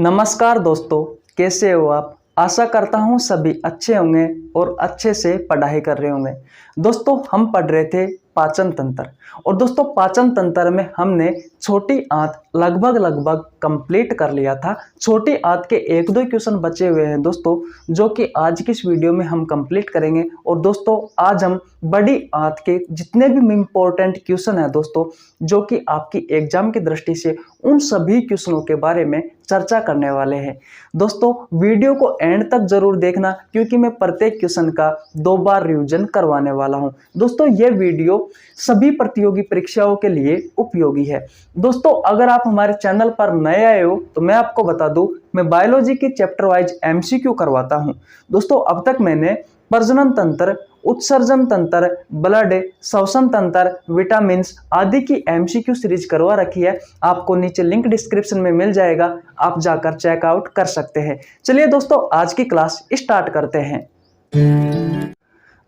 नमस्कार दोस्तों, कैसे हो आप। आशा करता हूँ सभी अच्छे होंगे और अच्छे से पढ़ाई कर रहे होंगे। दोस्तों हम पढ़ रहे थे पाचन तंत्र और दोस्तों पाचन तंत्र में हमने छोटी आंत लगभग कंप्लीट कर लिया था। छोटी आंत के एक दो क्वेश्चन बचे हुए हैं दोस्तों, जो कि आज की इस वीडियो में हम कंप्लीट करेंगे। और दोस्तों आज हम बड़ी आंत के जितने भी इंपॉर्टेंट क्वेश्चन हैं दोस्तों, जो कि आपकी एग्जाम की दृष्टि से उन सभी क्वेश्चनों के बारे में चर्चा करने वाले हैं। दोस्तों वीडियो को एंड तक जरूर देखना, क्योंकि मैं प्रत्येक क्वेश्चन का 2 बार रिवीजन करवाने वाला हूं। दोस्तों ये वीडियो सभी प्रतियोगी परीक्षाओं के लिए उपयोगी है। दोस्तों अगर आप हमारे चैनल पर नए आए हो तो मैं आपको बता दूं, मैं बायोलॉजी की चैप्टर वाइज एमसीक्यू करवाता हूं। दोस्तों अब तक मैंने प्रजनन तंत्र, उत्सर्जन तंत्र, ब्लड, श्वसन तंत्र, विटामिन्स आदि की एमसीक्यू सीरीज करवा रखी है। आपको नीचे लिंक डिस्क्रिप्शन में मिल जाएगा, आप जाकर चेकआउट कर सकते हैं। चलिए दोस्तों आज की क्लास स्टार्ट करते हैं।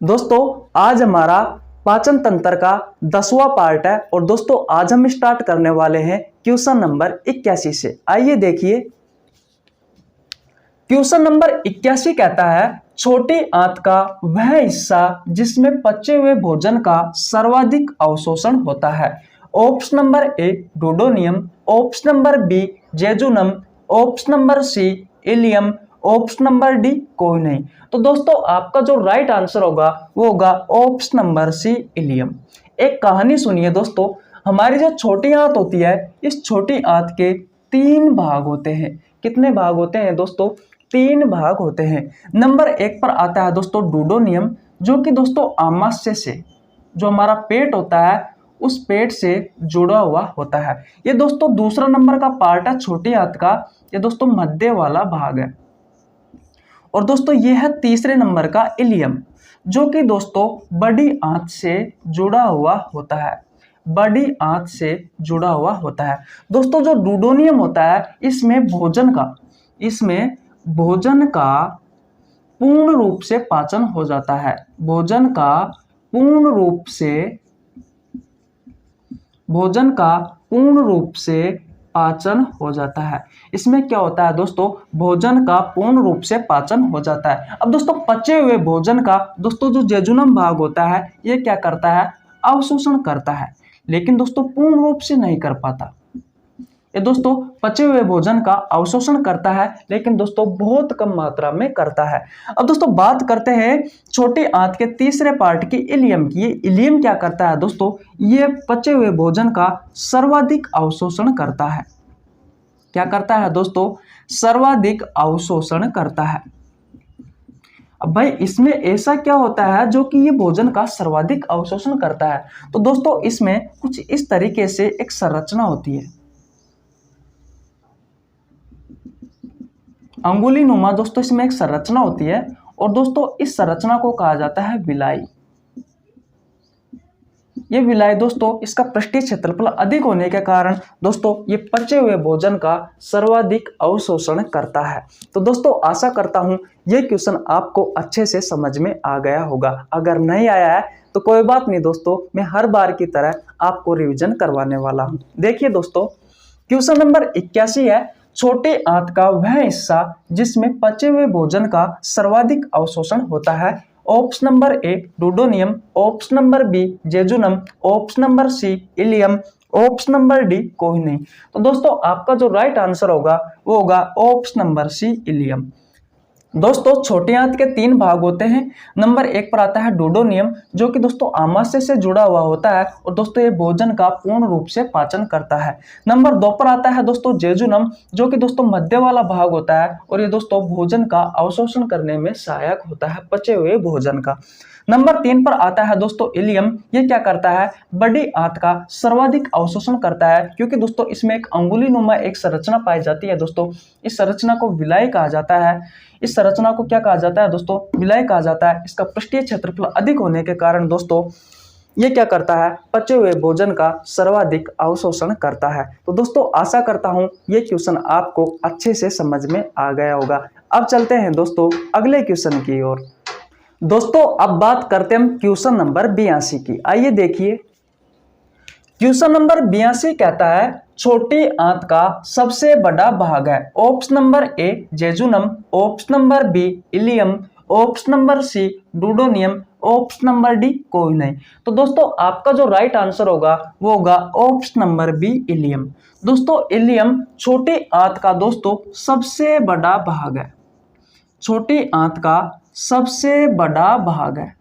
दोस्तों आज हमारा पाचन तंत्र का 10वां पार्ट है और दोस्तों आज हम स्टार्ट करने वाले हैं क्वेश्चन नंबर 81 से। आइए देखिए, क्वेश्चन नंबर 81 कहता है छोटी आंत का वह हिस्सा जिसमें पचे हुए भोजन का सर्वाधिक अवशोषण होता है। Option number A duodenum, option number B jejunum, option number C ileum, option number D कोई नहीं। तो दोस्तों आपका जो राइट आंसर होगा वो होगा ऑप्शन नंबर सी इलियम। एक कहानी सुनिए दोस्तों, हमारी जो छोटी आंत होती है, इस छोटी आंत के 3 भाग होते हैं। कितने भाग होते हैं दोस्तों? 3 भाग होते हैं। नंबर 1 पर आता है दोस्तों डुओडेनियम, जो कि दोस्तों आमाशय से, जो हमारा पेट होता है उस पेट से जुड़ा हुआ होता है। ये दोस्तों दूसरा नंबर का पार्ट है छोटी आंत का, ये दोस्तों मध्य वाला भाग है। और दोस्तों ये है तीसरे नंबर का इलियम, जो कि दोस्तों बड़ी आंत से जुड़ा हुआ होता है। बड़ी आंत से जुड़ा हुआ होता है। दोस्तों जो डुओडेनियम होता है इसमें भोजन का पूर्ण रूप से पाचन हो जाता है। भोजन का पूर्ण रूप से पाचन हो जाता है। इसमें क्या होता है दोस्तों? भोजन का पूर्ण रूप से पाचन हो जाता है। अब दोस्तों पचे हुए भोजन का दोस्तों जो जेजुनम भाग होता है ये क्या करता है? अवशोषण करता है, लेकिन दोस्तों पूर्ण रूप से नहीं कर पाता। ये दोस्तों पचे हुए भोजन का अवशोषण करता है, लेकिन दोस्तों बहुत कम मात्रा में करता है। अब दोस्तों बात करते हैं छोटी आंत के तीसरे पार्ट की, इलियम की। ये इलियम क्या करता है दोस्तों? ये पचे हुए भोजन का सर्वाधिक अवशोषण करता है। क्या करता है दोस्तों? सर्वाधिक अवशोषण करता है। अब भाई इसमें ऐसा क्या होता है जो कि ये भोजन का सर्वाधिक अवशोषण करता है? तो दोस्तों इसमें कुछ इस तरीके से एक संरचना होती है, अंगुली नुमा। दोस्तों इसमें एक संरचना होती है और दोस्तों इस संरचना को कहा जाता है विलाई। ये विलाई दोस्तों इसका पृष्ठीय क्षेत्रफल अधिक होने के कारण दोस्तों ये पचे हुए भोजन का सर्वाधिक अवशोषण करता है। तो दोस्तों आशा करता हूं ये क्वेश्चन आपको अच्छे से समझ में आ गया होगा। अगर नहीं आया है तो कोई बात नहीं दोस्तों, मैं हर बार की तरह आपको रिवीजन करवाने वाला हूं। देखिए दोस्तों क्वेश्चन नंबर 81 है छोटे आंत का वह हिस्सा जिसमें पचे हुए भोजन का सर्वाधिक अवशोषण होता है। Option number A duodenum, option number B jejunum, option number C ileum, option number D कोई नहीं। तो दोस्तों आपका जो राइट आंसर होगा वो होगा ऑप्शन नंबर सी इलियम। दोस्तों छोटी आंत के 3 भाग होते हैं। नंबर 1 पर आता है डुओडेनियम, जो कि दोस्तों आमाशय से जुड़ा हुआ होता है और दोस्तों ये भोजन का पूर्ण रूप से पाचन करता है। नंबर 2 पर आता है दोस्तों जेजुनम, जो कि दोस्तों मध्य वाला भाग होता है और ये दोस्तों भोजन का अवशोषण करने में सहायक होता है, पचे हुए भोजन का। नंबर 3 पर आता है दोस्तों इलियम, ये क्या करता है? बड़ी आंत का सर्वाधिक अवशोषण करता है, क्योंकि दोस्तों इसमें एक अंगुली नुमा एक संरचना पाई जाती है। दोस्तों इस संरचना को विलाई कहा जाता है। इस संरचना को क्या कहा जाता है दोस्तों? विलाई कहा जाता है। इसका पृष्ठीय क्षेत्रफल अधिक होने के कारण दोस्तों ये क्या करता है? पचे हुए भोजन का सर्वाधिक अवशोषण करता है। तो दोस्तों आशा करता हूं ये क्वेश्चन आपको अच्छे से समझ में आ गया होगा। अब चलते हैं दोस्तों अगले क्वेश्चन की ओर। दोस्तों अब बात करते हैं हम क्वेश्चन नंबर 82 की। आइए देखिए, क्वेश्चन नंबर 82 कहता है छोटी आंत का सबसे बड़ा भाग है? Option number A jejunum, option number B ileum, option number C duodenum, option number D कोई नहीं। तो दोस्तों आपका जो राइट आंसर होगा वो होगा ऑप्शन नंबर बी इलियम। दोस्तों इलियम छोटी आंत का दोस्तों सबसे बड़ा भाग है, छोटी आंत का सबसे बड़ा भाग है।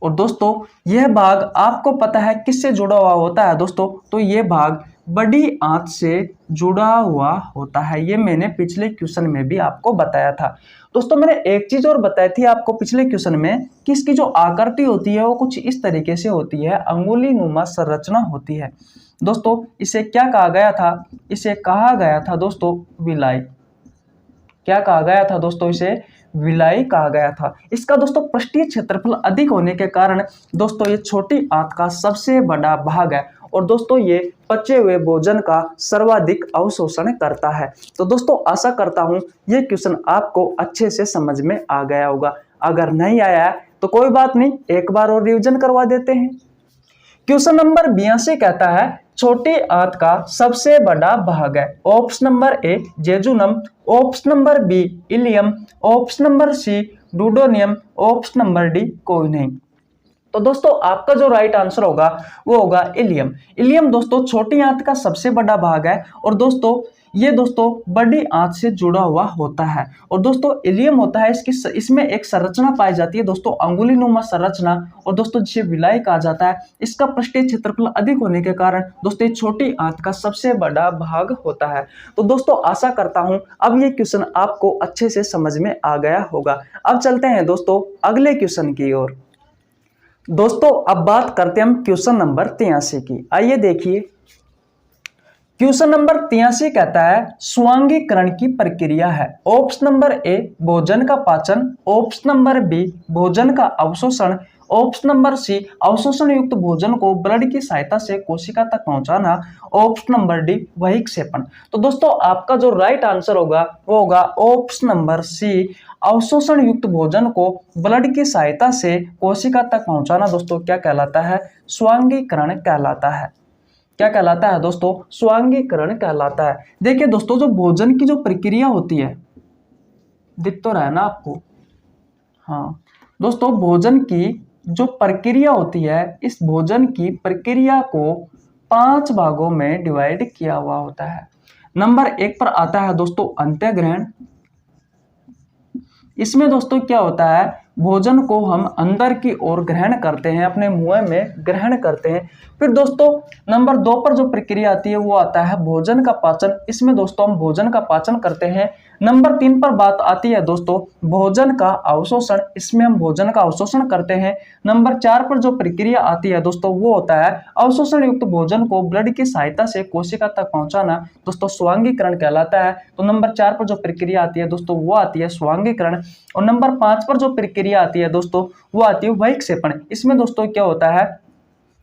और दोस्तों यह भाग आपको पता है किससे जुड़ा हुआ होता है दोस्तों? तो यह भाग बड़ी आंत से जुड़ा हुआ होता है। ये मैंने पिछले क्वेश्चन में भी आपको बताया था। दोस्तों मैंने एक चीज और बताई थी आपको पिछले क्वेश्चन में कि इसकी जो आकृति होती है वो कुछ इस तरीके से होती है, अंगुली नुमा संरचना होती है। दोस्तों इसे क्या कहा गया था? इसे कहा गया था दोस्तों विलाई। क्या कहा गया था दोस्तों? इसे विलाई कहा गया था। इसका दोस्तों पृष्ठीय क्षेत्रफल अधिक होने के कारण दोस्तों ये छोटी आंत का सबसे बड़ा भाग है और दोस्तों ये पचे हुए भोजन का सर्वाधिक अवशोषण करता है। तो दोस्तों आशा करता हूं ये क्वेश्चन आपको अच्छे से समझ में आ गया होगा। अगर नहीं आया है तो कोई बात नहीं, एक बार और रिवीजन करवा देते हैं। क्वेश्चन नंबर 82 कहता है छोटी आंत का सबसे बड़ा भाग है। Option number A jejunum, option number B ileum, option number C duodenum, option number D कोई नहीं। तो दोस्तों आपका जो राइट आंसर होगा वो होगा इलियम। इलियम दोस्तों छोटी आंत का सबसे बड़ा भाग है और दोस्तों ये दोस्तों बड़ी आंत से जुड़ा हुआ होता है। और दोस्तों इलियम होता है इसमें एक संरचना पाई जाती है दोस्तों, अंगुलीनुमा संरचना, और दोस्तों जिसे विलाई कहा जाता है। इसका पृष्ठीय क्षेत्रफल अधिक होने के कारण दोस्तों छोटी आंत का सबसे बड़ा भाग होता है। तो दोस्तों आशा करता हूं अब ये क्वेश्चन आपको अच्छे से समझ में आ गया होगा। अब चलते हैं दोस्तों अगले क्वेश्चन की ओर। दोस्तों अब बात करते हैं हम क्वेश्चन नंबर 83 की। आइए देखिए क्वेश्चन नंबर 83 कहता है स्वांगीकरण की प्रक्रिया है। ऑप्शन नंबर ए भोजन का पाचन, ऑप्शन नंबर बी भोजन का अवशोषण, ऑप्शन नंबर सी अवशोषण युक्त भोजन को ब्लड की सहायता से कोशिका तक पहुंचाना, ऑप्शन नंबर डी बहिक्षेपण। तो दोस्तों आपका जो राइट आंसर होगा वो होगा ऑप्शन नंबर सी अवशोषण युक्त भोजन को ब्लड की सहायता से कोशिका तक पहुंचाना दोस्तों क्या कहलाता है? स्वांगीकरण कहलाता है। क्या कहलाता है दोस्तों? स्वांगीकरण कहलाता है। देखिए दोस्तों जो भोजन की जो प्रक्रिया होती है, दिख तो रहा है ना आपको? हाँ दोस्तों भोजन की जो प्रक्रिया होती है, इस भोजन की प्रक्रिया को 5 भागों में डिवाइड किया हुआ होता है। नंबर 1 पर आता है दोस्तों अंत्यग्रहण। इसमें दोस्तों क्या होता है, भोजन को हम अंदर की ओर ग्रहण करते हैं, अपने मुंह में ग्रहण करते हैं। फिर दोस्तों नंबर 2 पर जो प्रक्रिया आती है वो आता है भोजन का पाचन। इसमें दोस्तों हम भोजन का पाचन करते हैं। नंबर 3 पर बात आती है दोस्तों भोजन का अवशोषण। इसमें हम भोजन का अवशोषण करते हैं। नंबर 4 पर जो प्रक्रिया आती है दोस्तों वो होता है अवशोषण युक्त भोजन को ब्लड की सहायता से कोशिका तक पहुंचाना, दोस्तों स्वांगीकरण कहलाता है। तो नंबर 4 पर जो प्रक्रिया आती है दोस्तों वो आती है स्वांगीकरण। और नंबर 5 पर जो प्रक्रिया आती है दोस्तों वो आती है बहिक्षेपण। इसमें दोस्तों क्या होता है,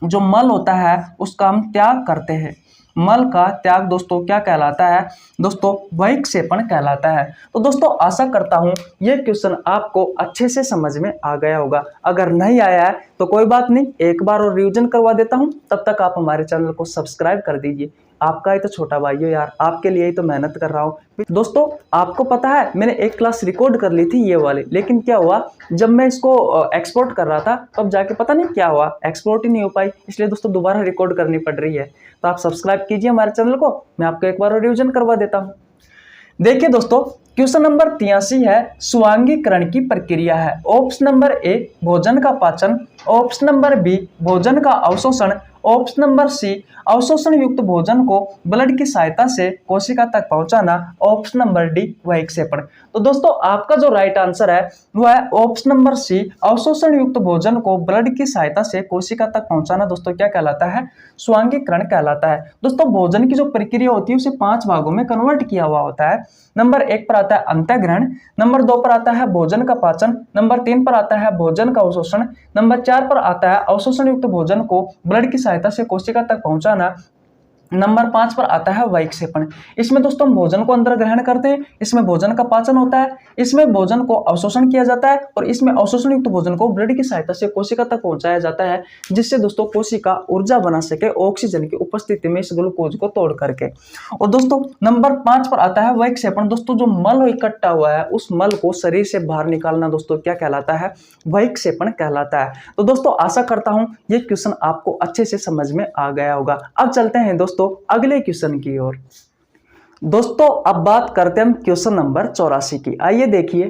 जो मल होता है उसका हम त्याग करते हैं। मल का त्याग दोस्तों क्या कहलाता है? दोस्तों बहिक्षेपण कहलाता है। तो दोस्तों आशा करता हूं ये क्वेश्चन आपको अच्छे से समझ में आ गया होगा। अगर नहीं आया है तो कोई बात नहीं, एक बार और रिवीजन करवा देता हूं। तब तक आप हमारे चैनल को सब्सक्राइब कर दीजिए। आपका ही तो छोटा भाई हो यार, आपके लिए ही तो मेहनत कर रहा हूँ। दोस्तों आपको पता है मैंने एक क्लास रिकॉर्ड कर ली थी ये वाली, लेकिन क्या हुआ जब मैं इसको एक्सपोर्ट कर रहा था तब जाके पता नहीं क्या हुआ, एक्सपोर्ट ही नहीं हो पाई। इसलिए दोस्तों दोबारा रिकॉर्ड करनी पड़ रही है। तो आप सब्सक्राइब कीजिए हमारे चैनल को, मैं आपको एक बार रिवीजन करवा देता हूँ। देखिए दोस्तों क्वेश्चन नंबर 83 है स्वांगीकरण की प्रक्रिया है। ऑप्शन नंबर ए भोजन का पाचन, ऑप्शन नंबर बी भोजन का अवशोषण, ऑप्शन नंबर सी अवशोषण युक्त भोजन को ब्लड की सहायता से कोशिका तक पहुंचाना, ऑप्शन नंबर डी बहिक्षेपण। तो दोस्तों आपका जो राइट आंसर है वो है ऑप्शन नंबर सी अवशोषण युक्त भोजन को ब्लड की सहायता से कोशिका तक पहुंचाना, दोस्तों क्या कहलाता है? स्वांगीकरण कहलाता है। दोस्तों भोजन की जो प्रक्रिया होती है उसे 5 भागों में कन्वर्ट किया हुआ होता है। नंबर 1 पर आता है अंत्यग्रहण, नंबर 2 पर आता है भोजन का पाचन, नंबर 3 पर आता है भोजन का अवशोषण, नंबर 4 पर आता है अवशोषण युक्त भोजन को ब्लड की सहायता से कोशिका तक पहुंचाना, नंबर 5 पर आता है वैक्षेपण। इसमें दोस्तों हम भोजन को अंदर ग्रहण करते हैं, इसमें भोजन का पाचन होता है, इसमें भोजन को अवशोषण किया जाता है और इसमें अवशोषण युक्त भोजन को ब्लड की सहायता से कोशिका तक पहुंचाया जाता है, जिससे दोस्तों कोशिका ऊर्जा बना सके ऑक्सीजन की उपस्थिति में इस ग्लूकोज को तोड़ करके। और दोस्तों नंबर 5 पर आता है वैक्षेपण। दोस्तों जो मल इकट्ठा हुआ है उस मल को शरीर से बाहर निकालना दोस्तों क्या कहलाता है? वैक्षेपण कहलाता है। तो दोस्तों आशा करता हूं ये क्वेश्चन आपको अच्छे से समझ में आ गया होगा। अब चलते हैं दोस्तों अगले क्वेश्चन की ओर। दोस्तों अब बात करते हैं हम क्वेश्चन नंबर 84 की। आइए देखिए,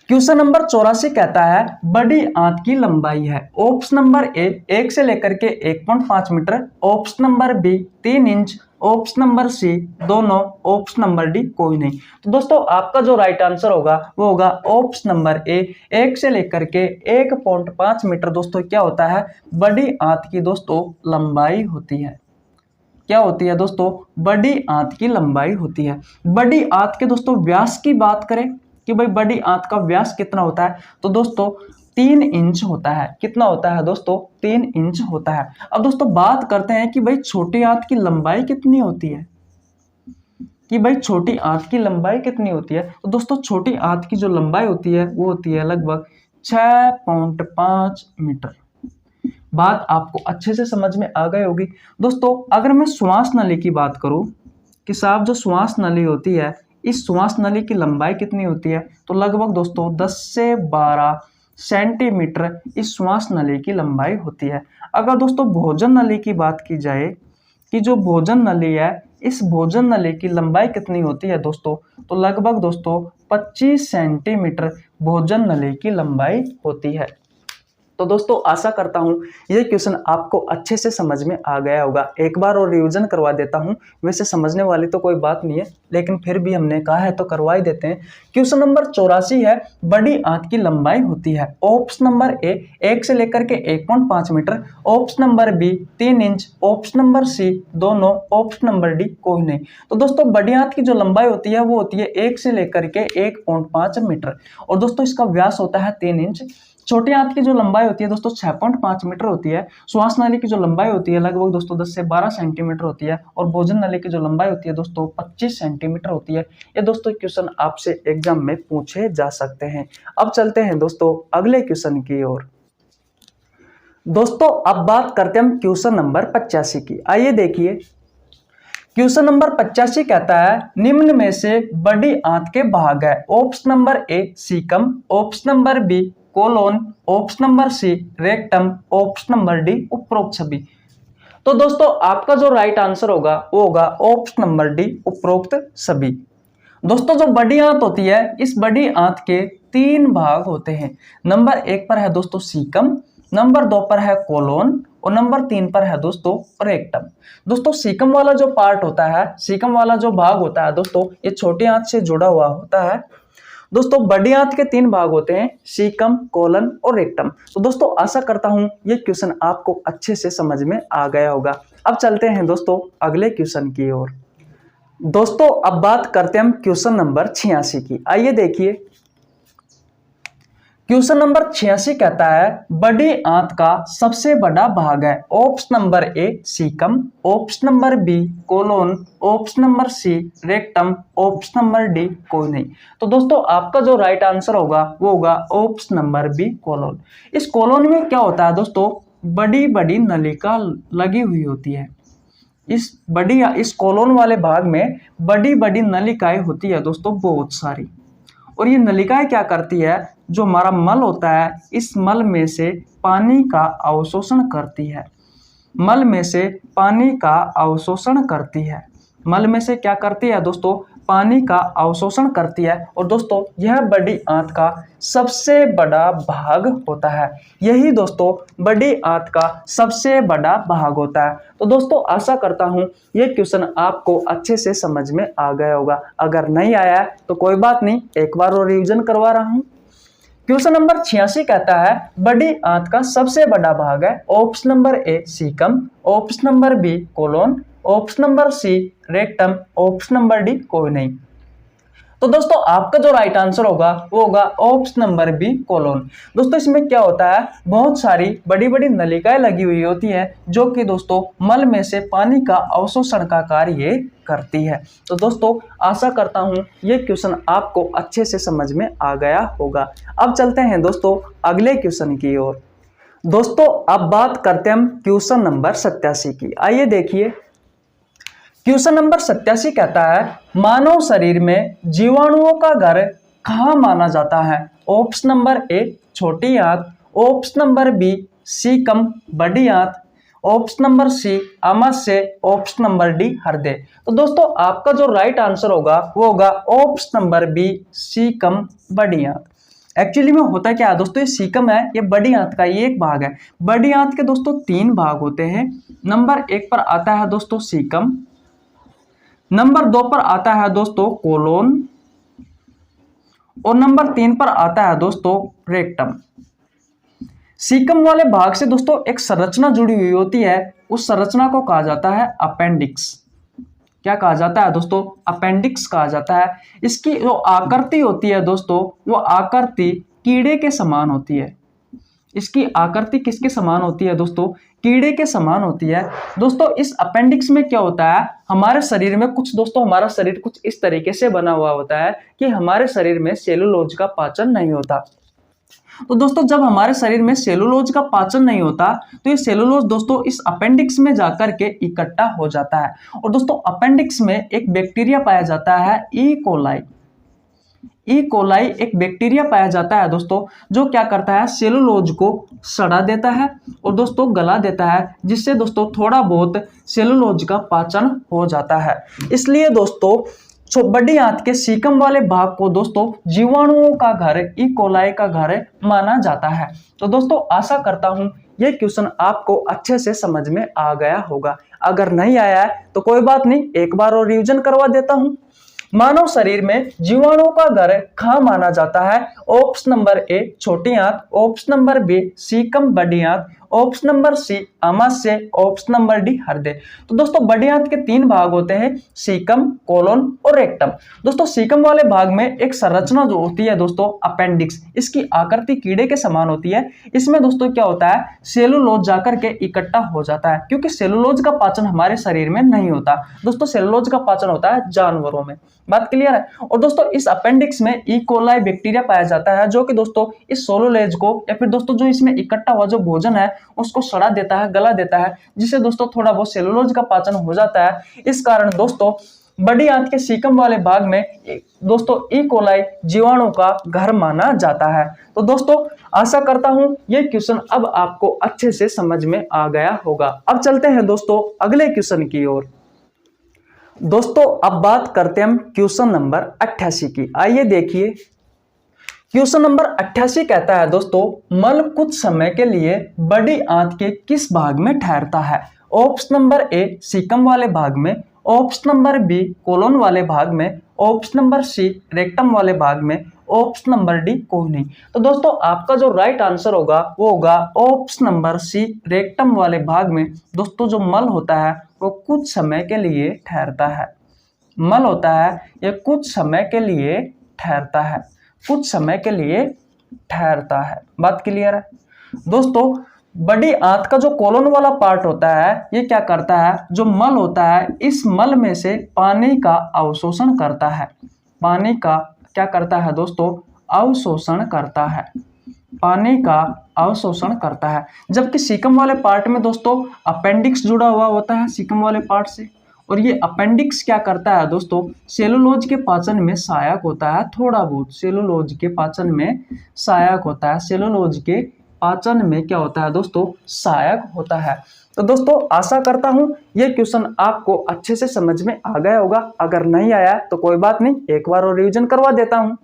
क्वेश्चन नंबर 84 कहता है बड़ी आंत की लंबाई है। ऑप्शन नंबर ए 1 से लेकर के 1.5 metre, option number B 3 inch, option number C दोनों, ऑप्शन नंबर डी कोई नहीं। तो दोस्तों आपका जो राइट आंसर होगा वो होगा ऑप्शन नंबर ए 1 से लेकर के 1.5 मीटर दोस्तों क्या होता है? बड़ी आंत की दोस्तों लंबाई होती है। क्या होती है दोस्तों? बड़ी आंत की लंबाई होती है। बड़ी आंत के दोस्तों व्यास की बात करें कि भाई बड़ी आंत का व्यास कितना होता है, तो दोस्तों 3 इंच होता है। कितना होता है दोस्तों? 3 इंच होता है। अब दोस्तों बात करते हैं कि भाई छोटी आंत की लंबाई कितनी होती है, कि भाई छोटी आंत की लंबाई कितनी होती है। तो दोस्तों छोटी आंत की जो लंबाई होती है वो होती है लगभग 6.5 मीटर। बात आपको अच्छे से समझ में आ गई होगी। दोस्तों अगर मैं श्वास नली की बात करूं कि साहब जो श्वास नली होती है इस श्वास नली की लंबाई कितनी होती है, तो लगभग दोस्तों 10 से 12 सेंटीमीटर इस श्वास नली की लंबाई होती है। अगर दोस्तों भोजन नली की बात की जाए कि जो भोजन नली है इस भोजन नली की लंबाई कितनी होती है दोस्तों, तो लगभग दोस्तों 25 सेंटीमीटर भोजन नली की लंबाई होती है। तो दोस्तों आशा करता हूं ये क्वेश्चन आपको अच्छे से समझ में आ गया होगा। एक बार और रिवीजन करवा देता हूं, वैसे समझने वाली तो कोई बात नहीं है लेकिन फिर भी हमने कहा है तो करवा ही देते हैं। क्वेश्चन नंबर 84 है बड़ी आंत की लंबाई होती है। ऑप्शन नंबर ए 1 से लेकर के 1.5 metre, option number B 3 inch, option number C दोनों, ऑप्शन नंबर डी कोई नहीं। तो दोस्तों बड़ी आंत की जो लंबाई होती है वो होती है 1 से लेकर के 1.5 मीटर और दोस्तों इसका व्यास होता है 3 इंच। छोटी आंत की जो लंबाई होती है दोस्तों 6.5 मीटर होती है। श्वास नली की जो लंबाई होती है लगभग दोस्तों 10 से 12 सेंटीमीटर होती है और भोजन नली की जो लंबाई होती है दोस्तों 25 सेंटीमीटर होती है। ये दोस्तों क्वेश्चन आपसे एग्जाम में पूछे जा सकते हैं। अब चलते हैं दोस्तों अगले क्वेश्चन की ओर। दोस्तों अब बात करते हैं हम क्वेश्चन नंबर 85 की। आइए देखिए, क्वेश्चन नंबर 85 कहता है निम्न में से बड़ी आंत के भाग है। Option number A caecum, option number B colon, option number C rectum, option number D उपरोक्त सभी। तो दोस्तों आपका जो राइट आंसर होगा वो होगा ऑप्शन नंबर डी उपरोक्त सभी। दोस्तों जो बड़ी आंत होती है इस बड़ी आंत के 3 भाग होते हैं। नंबर 1 पर है दोस्तों सीकम, नंबर 2 पर है कोलोन और नंबर 3 पर है दोस्तों रेक्टम। दोस्तों सीकम वाला जो पार्ट होता है, सीकम वाला जो भाग होता है दोस्तों ये छोटी आंत से जुड़ा हुआ होता है। दोस्तों बड़ी आंत के 3 भाग होते हैं सीकम, कोलन और रेक्टम। तो दोस्तों आशा करता हूं ये क्वेश्चन आपको अच्छे से समझ में आ गया होगा। अब चलते हैं दोस्तों अगले क्वेश्चन की ओर। दोस्तों अब बात करते हैं हम क्वेश्चन नंबर 86 की। आइए देखिए, क्वेश्चन नंबर 86 कहता है बड़ी आंत का सबसे बड़ा भाग है। Option number A caecum, option number B colon, option number C rectum, option number D कोई नहीं। तो दोस्तों आपका जो राइट आंसर होगा वो होगा ऑप्शन नंबर बी कोलोन। इस कोलोन में क्या होता है दोस्तों, बड़ी बड़ी नलिका लगी हुई होती है। इस कोलोन वाले भाग में बड़ी बड़ी नलिकाएं होती है दोस्तों बहुत सारी। और ये नलिकाएं क्या करती है, जो हमारा मल होता है इस मल में से पानी का अवशोषण करती है। मल में से पानी का अवशोषण करती है। मल में से क्या करती है दोस्तों, पानी का अवशोषण करती है। और दोस्तों यह बड़ी आंत का सबसे बड़ा भाग होता है। यही दोस्तों बड़ी आंत का सबसे बड़ा भाग होता है। तो दोस्तों आशा करता हूं ये क्वेश्चन आपको अच्छे से समझ में आ गया होगा। अगर नहीं आया है तो कोई बात नहीं, एक बार और रिवीजन करवा रहा हूं। क्वेश्चन नंबर 86 कहता है बड़ी आंत का सबसे बड़ा भाग है। Option number A caecum, option number B colon, option number C rectum, option number D कोई नहीं। तो दोस्तों आपका जो राइट आंसर होगा वो होगा ऑप्शन नंबर बी कोलोन। दोस्तों इसमें क्या होता है, बहुत सारी बड़ी बड़ी नलिकाएं लगी हुई होती है जो कि दोस्तों मल में से पानी का अवशोषण का कार्य ये करती है। तो दोस्तों आशा करता हूं ये क्वेश्चन आपको अच्छे से समझ में आ गया होगा। अब चलते हैं दोस्तों अगले क्वेश्चन की ओर। दोस्तों अब बात करते हैं हम क्वेश्चन नंबर 87 की। आइए देखिए, क्वेश्चन नंबर 87 कहता है मानव शरीर में जीवाणुओं का घर कहाँ माना जाता है? ऑप्शन नंबर ए छोटी आंत, ऑप्शन नंबर बी सीकम बड़ी आंत, ऑप्शन नंबर सी आमाशय, ऑप्शन नंबर डी हृदय। तो दोस्तों आपका जो राइट आंसर होगा वो होगा ऑप्शन नंबर बी सीकम बड़ी आंत। एक्चुअली में होता क्या है दोस्तों, ये सीकम है, ये बड़ी आंत का ये एक भाग है। बड़ी आंत के दोस्तों 3 भाग होते हैं। नंबर 1 पर आता है दोस्तों सीकम, नंबर 2 पर आता है दोस्तों कोलोन, और नंबर 3 पर आता है दोस्तों रेक्टम। सीकम वाले भाग से दोस्तों एक संरचना जुड़ी हुई होती है, उस संरचना को कहा जाता है अपेंडिक्स। क्या कहा जाता है दोस्तों? अपेंडिक्स कहा जाता है। इसकी जो आकृति होती है दोस्तों वो आकृति कीड़े के समान होती है। इसकी आकृति किसके समान होती है दोस्तों? कीड़े के समान होती है। दोस्तों इस अपेंडिक्स में क्या होता है, हमारे शरीर में कुछ दोस्तों हमारा शरीर कुछ इस तरीके से बना हुआ होता है कि हमारे शरीर में सेलुलोज का पाचन नहीं होता। तो दोस्तों जब हमारे शरीर में सेलुलोज का पाचन नहीं होता तो ये सेलुलोज दोस्तों इस अपेंडिक्स में जाकर के इकट्ठा हो जाता है। और दोस्तों अपेंडिक्स में एक बैक्टीरिया पाया जाता है ई कोलाई। ई कोलाई एक बैक्टीरिया पाया जाता है दोस्तों, जो क्या करता है सेलुलोज को सड़ा देता है और दोस्तों गला देता है, जिससे दोस्तों थोड़ा बहुत सेलुलोज का पाचन हो जाता है। इसलिए दोस्तों बड़ी आंत के सीकम वाले भाग को दोस्तों जीवाणुओं का घर, ई कोलाई का घर माना जाता है। तो दोस्तों आशा करता हूं ये क्वेश्चन आपको अच्छे से समझ में आ गया होगा। अगर नहीं आया है तो कोई बात नहीं, एक बार और रिवीजन करवा देता हूं। मानव शरीर में जीवाणुओं का घर कहाँ माना जाता है? ऑप्शन नंबर ए छोटी आंत, ऑप्शन नंबर बी सीकम बड़ी आंत, ऑप्शन नंबर सी आमाशय, ऑप्शन नंबर डी हृदय। तो दोस्तों बड़ी आंत के 3 भाग होते हैं, सीकम, कोलोन और रेक्टम। दोस्तों सीकम वाले भाग में एक संरचना जो होती है दोस्तों अपेंडिक्स, इसकी आकृति कीड़े के समान होती है। इसमें दोस्तों क्या होता है सेलुलोज जाकर के इकट्ठा हो जाता है, क्योंकि सेलुलोज का पाचन हमारे शरीर में नहीं होता। दोस्तों सेलुलोज का पाचन होता है जानवरों में। बात क्लियर है? और दोस्तों इस अपेंडिक्स में ई कोलाई बैक्टीरिया पाया जाता है, जो कि दोस्तों इस सेलुलोज को या फिर दोस्तों जो इसमें इकट्ठा हुआ जो भोजन है उसको सड़ा देता है, गला देता है, जिससे दोस्तों थोड़ा बहुत सेलुलोज का पाचन हो जाता है। इस कारण दोस्तों बड़ी आंत के सीकम वाले भाग में दोस्तों ई कोलाई जीवाणु का घर माना जाता है। तो दोस्तों आशा करता हूं ये क्वेश्चन अब आपको अच्छे से समझ में आ गया होगा। अब चलते हैं दोस्तों अगले क्वेश्चन की ओर। दोस्तों अब बात करते हैं हम क्वेश्चन नंबर 88 की। आइए देखिए, क्वेश्चन नंबर 88 कहता है दोस्तों मल कुछ समय के लिए बड़ी आंत के किस भाग में ठहरता है? ऑप्शन नंबर ए सीकम वाले भाग में, ऑप्शन नंबर बी कोलोन वाले भाग में, ऑप्शन नंबर सी रेक्टम वाले भाग में, ऑप्शन नंबर डी कोई नहीं। तो दोस्तों आपका जो राइट आंसर होगा वो होगा ऑप्शन नंबर सी रेक्टम वाले भाग में। दोस्तों जो मल होता है वो कुछ समय के लिए ठहरता है। मल होता है ये कुछ समय के लिए ठहरता है, कुछ समय के लिए ठहरता है। बात क्लियर है? दोस्तों बड़ी आंत का जो कोलोन वाला पार्ट होता है ये क्या करता है, जो मल होता है इस मल में से पानी का अवशोषण करता है। पानी का क्या करता है दोस्तों? अवशोषण करता है। पानी का अवशोषण करता है। जबकि सीकम वाले पार्ट में दोस्तों अपेंडिक्स जुड़ा हुआ होता है सीकम वाले पार्ट से, और ये अपेंडिक्स क्या करता है दोस्तों सेलुलोज के पाचन में सहायक होता है। थोड़ा बहुत सेलुलोज के पाचन में सहायक होता है। सेलुलोज के पाचन में क्या होता है दोस्तों सहायक होता है। तो दोस्तों आशा करता हूं ये क्वेश्चन आपको अच्छे से समझ में आ गया होगा। अगर नहीं आया तो कोई बात नहीं, एक बार और रिवीजन करवा देता हूं।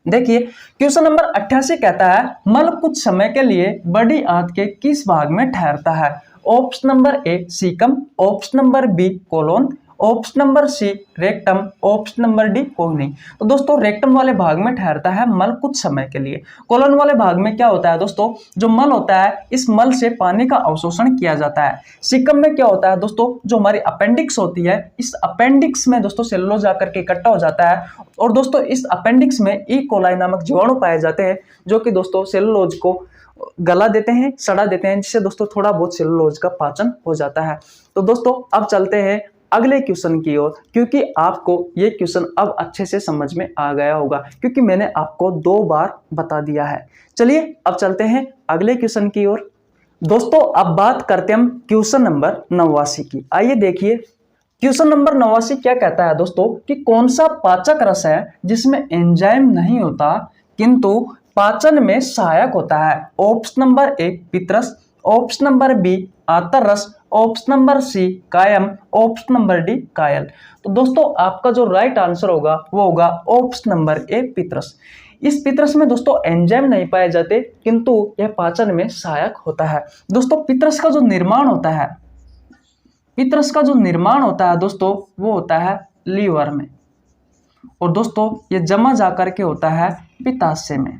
देखिए क्वेश्चन नंबर 88 कहता है मल कुछ समय के लिए बड़ी आंत के किस भाग में ठहरता है? Option number A caecum, option number B colon, option number C rectum, option number D कोई नहीं। तो दोस्तों रेक्टम वाले भाग में ठहरता है मल कुछ समय के लिए। कोलन वाले भाग में क्या होता है दोस्तों, जो मल होता है इस मल से पानी का अवशोषण किया जाता है। सीकम में क्या होता है दोस्तों, जो हमारी अपेंडिक्स होती है, इस अपेंडिक्स में दोस्तों सेलुलोज आकर के इकट्ठा हो जाता है और दोस्तों इस अपेंडिक्स में ई कोलाई नामक जीवाणु पाए जाते हैं जो कि दोस्तों सेलुलोज को गला देते हैं, सड़ा देते हैं, जिससे दोस्तों थोड़ा बहुत सेलुलोज का पाचन हो जाता है। तो दोस्तों अब चलते हैं अगले क्वेश्चन की ओर, क्योंकि आपको ये क्वेश्चन अब अच्छे से समझ में आ गया होगा क्योंकि मैंने आपको 2 बार बता दिया है। चलिए अब चलते हैं अगले क्वेश्चन की ओर। दोस्तों अब बात करते हैं हम क्वेश्चन नंबर 89 की। आइए देखिए क्वेश्चन नंबर 89 क्या कहता है दोस्तों कि कौन सा पाचक रस है जिसमें एंजाइम नहीं होता किंतु पाचन में सहायक होता है। ऑप्शन नंबर ए पित्तरस, ऑप्शन नंबर बी आंतर रस, ऑप्शन नंबर सी कायम, ऑप्शन नंबर डी कायल। तो दोस्तों आपका जो राइट आंसर होगा वो होगा ऑप्शन नंबर ए पित्तरस। इस पित्तरस में दोस्तों एंजाइम नहीं पाए जाते किंतु यह पाचन में सहायक होता है। दोस्तों पित्तरस का जो निर्माण होता है, पित्तरस का जो निर्माण होता है दोस्तों वो होता है लीवर में और दोस्तों ये जमा जाकर के होता है पित्ताशय में।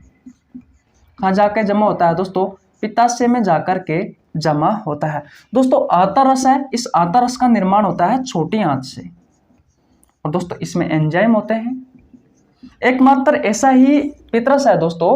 कहाँ जाके जमा होता है दोस्तों, पित्ताशय में जाकर के जमा होता है। दोस्तों आंतर रस है, इस आंतर रस का निर्माण होता है छोटी आंत से और दोस्तों इसमें एंजाइम होते हैं। एकमात्र ऐसा ही पित्तरस है दोस्तों,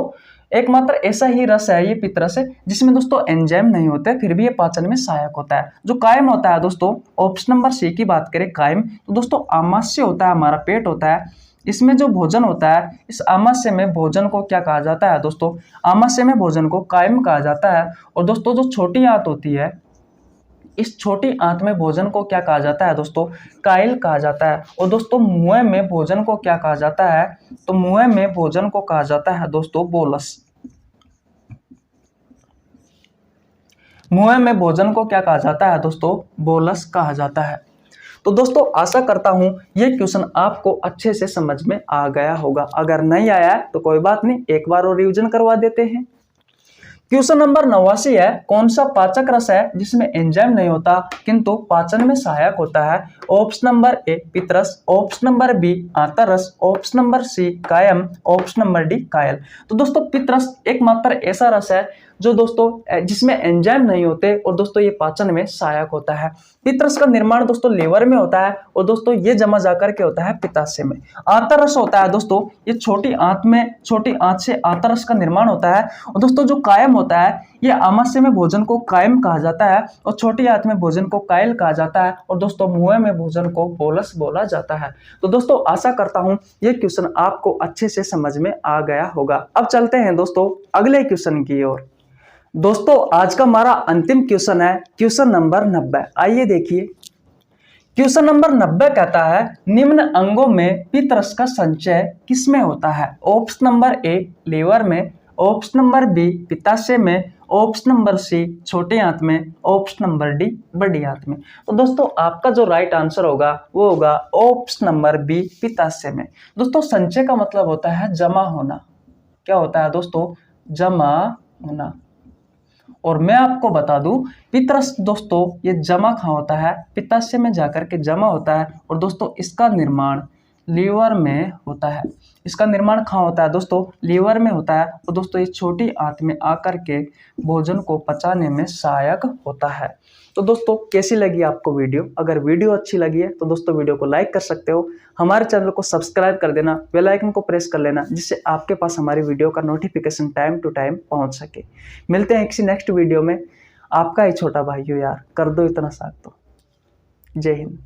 एकमात्र ऐसा ही रस है ये पित्तरस है जिसमें दोस्तों एंजाइम नहीं होते फिर भी ये पाचन में सहायक होता है। जो कायम होता है दोस्तों, ऑप्शन नंबर सी की बात करें कायम, तो दोस्तों आमाशय होता है, हमारा पेट होता है, इसमें जो भोजन होता है इस आमाशय में भोजन को क्या कहा जाता है दोस्तों, आमाशय में भोजन को कायम कहा जाता है। और दोस्तों जो छोटी आंत होती है, इस छोटी आंत में भोजन को क्या कहा जाता है दोस्तों, कायल कहा जाता है। और दोस्तों मुंह में भोजन को क्या कहा जाता है, तो मुंह में भोजन को कहा जाता है दोस्तों बोलस। मुंह में भोजन को क्या कहा जाता है दोस्तों, बोलस कहा जाता है। तो दोस्तों आशा करता हूं ये क्वेश्चन आपको अच्छे से समझ में आ गया होगा। अगर नहीं आया है तो कोई बात नहीं, एक बार और रिवीजन करवा देते हैं। क्वेश्चन नंबर 89 है, कौन सा पाचक रस है जिसमें एंजाइम नहीं होता किंतु पाचन में सहायक होता है। ऑप्शन नंबर ए पित्तरस, ऑप्शन नंबर बी आंतर रस, ऑप्शन नंबर सी कायम, ऑप्शन नंबर डी कायल। तो दोस्तों पित्तरस एकमात्र ऐसा रस है जो दोस्तों जिसमें एंजाइम नहीं होते और दोस्तों ये पाचन में सहायक होता है। पित्तरस का निर्माण दोस्तों लीवर में होता है और दोस्तों ये जमा जाकर के होता है पित्ताशय में। आंतर रस होता है दोस्तों, ये छोटी आंत से आंतर रस का निर्माण होता है। और दोस्तों जो कायम होता है ये आमाशय में भोजन को कायम कहा जाता है और छोटी आंत में भोजन को कायल कहा जाता है और दोस्तों मुंह में भोजन को बोलस बोला जाता है। तो दोस्तों आशा करता हूं ये क्वेश्चन आपको अच्छे से समझ में आ गया होगा। अब चलते हैं दोस्तों अगले क्वेश्चन की ओर। दोस्तों आज का हमारा अंतिम क्वेश्चन है क्वेश्चन नंबर 90। आइए देखिए क्वेश्चन नंबर 90 कहता है निम्न अंगों में पित्तरस का संचय किसमें होता है। ऑप्शन नंबर ए लीवर में, ऑप्शन नंबर बी पित्ताशय में, ऑप्शन नंबर सी छोटी आंत में, ऑप्शन नंबर डी बड़ी आंत में। तो दोस्तों आपका जो राइट आंसर होगा वो होगा ऑप्शन नंबर बी पित्ताशय में। दोस्तों संचय का मतलब होता है जमा होना। क्या होता है दोस्तों, जमा होना। और मैं आपको बता दूं पित्तरस दोस्तों ये जमा कहाँ होता है, पित्ताशय में जाकर के जमा होता है और दोस्तों इसका निर्माण लीवर में होता है। इसका निर्माण कहाँ होता है दोस्तों, लीवर में होता है और दोस्तों ये छोटी आंत में आकर के भोजन को पचाने में सहायक होता है। तो दोस्तों कैसी लगी आपको वीडियो, अगर वीडियो अच्छी लगी है तो दोस्तों वीडियो को लाइक कर सकते हो, हमारे चैनल को सब्सक्राइब कर देना, बेल आइकन को प्रेस कर लेना जिससे आपके पास हमारी वीडियो का नोटिफिकेशन टाइम टू टाइम पहुंच सके। मिलते हैं किसी नेक्स्ट वीडियो में। आपका ही छोटा भाई हो यार, कर दो इतना साथ तो। जय हिंद।